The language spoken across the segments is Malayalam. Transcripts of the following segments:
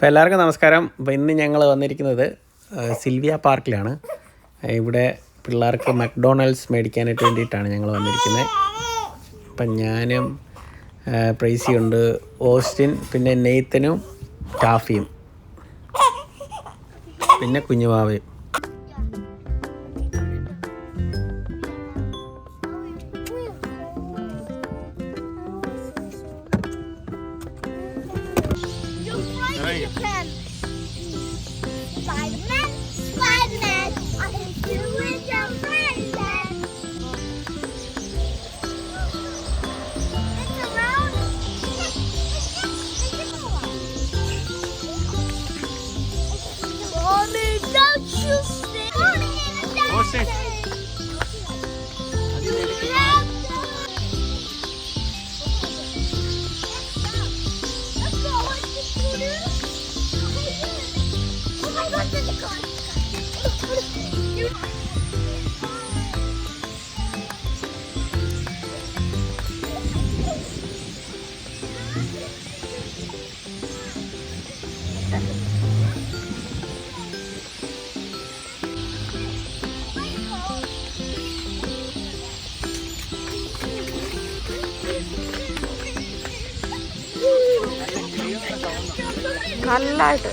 അപ്പോൾ എല്ലാവർക്കും നമസ്കാരം. അപ്പോൾ ഇന്ന് ഞങ്ങൾ വന്നിരിക്കുന്നത് സിൽവിയ പാർക്കിലാണ്. ഇവിടെ പിള്ളേർക്ക് മക്ഡൊണാൾഡ്സ് മേടിക്കാനായിട്ട് വേണ്ടിയിട്ടാണ് ഞങ്ങൾ വന്നിരിക്കുന്നത്. അപ്പം ഞാനും പ്രൈസിയുണ്ട്, ഓസ്റ്റിൻ, പിന്നെ നെയ്ത്തനും, ടാഫിയും, പിന്നെ കുഞ്ഞുവാവയും. നല്ലായിട്ട്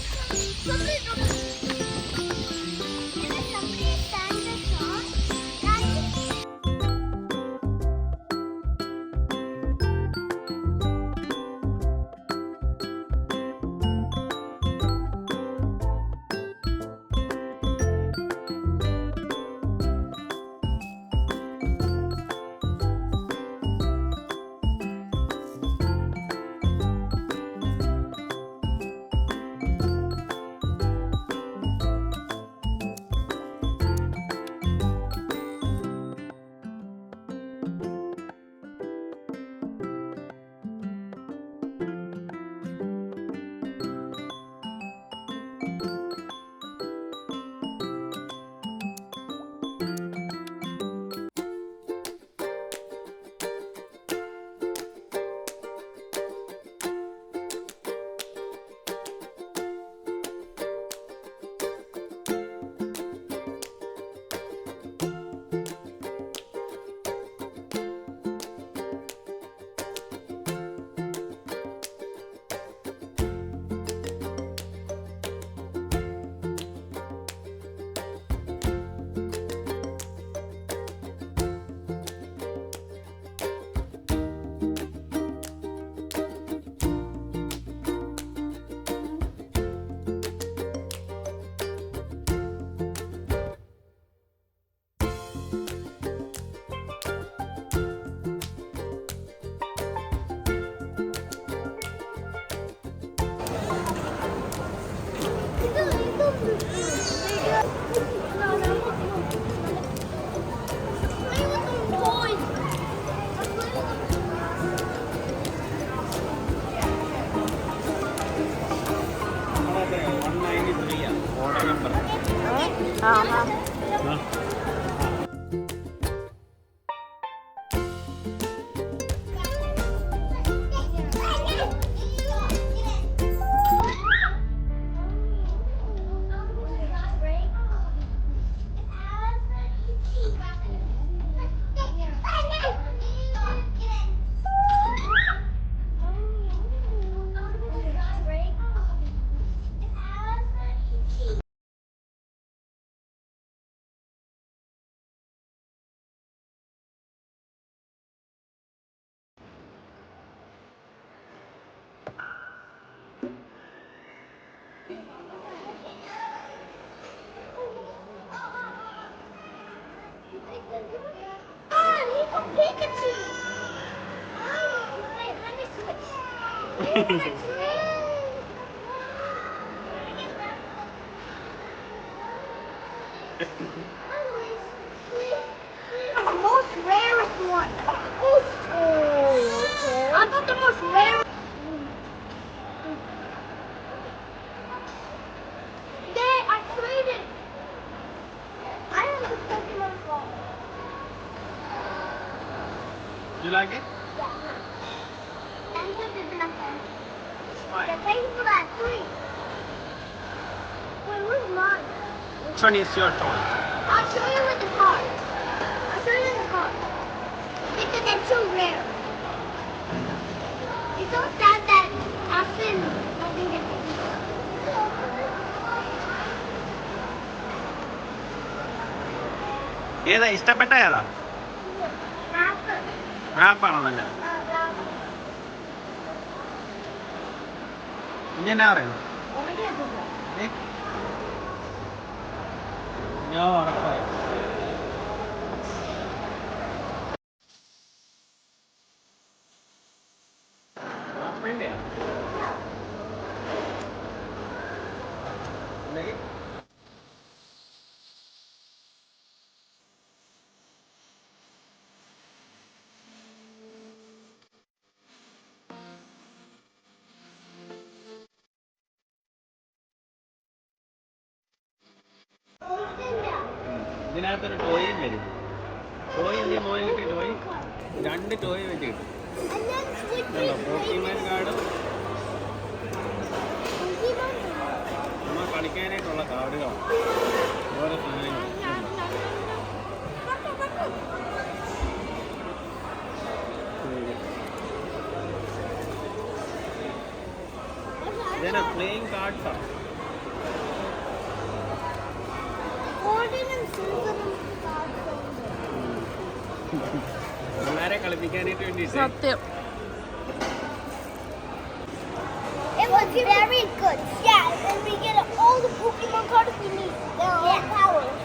The most rarest one. Oh, okay. I thought the most rare. Dad, I traded. I have the Pokemon ball. You like it? Yeah. And this is nothing. The thanks for that tree. mine. Which one is your toy? I'll show you with the card. I'll show you in the card. Because it's so rare. It's so sad that Aspen doesn't get to eat it. ഏതാ ഇഷ്ടപ്പെട്ട ഏതാ? Apple. ആപ്പാണോ നല്ല? ഇനി എന്നാ പറയുന്നത്? ഏ? ഞാൻ ഉറപ്പായി. ആപ്പിളിന്റെയാ? അല്ലെങ്കിൽ ഇതിനകത്തൊരു ടോയും വരും. ടോയ് എന്ത് മോയിലിട്ട് ടോയ് 2 ടോയ് വെച്ച് കിട്ടും. And then Squid ഇതുണ്ടോ Game. പോക്കിമാൻ കാർഡും നമ്മൾ കളിക്കാനായിട്ടുള്ള കാർഡുകളാണ് ഓരോ സാധനങ്ങൾ. ഇതന്നെ playing കാർഡ്സാണ്. Golden and silver and cards. പിള്ളേരെ കളിപ്പിക്കാനായിട്ട് വേണ്ടിയിട്ട് സത്യം. It was very good. Yeah, and we get all the Pokemon cards we need. They're all powers.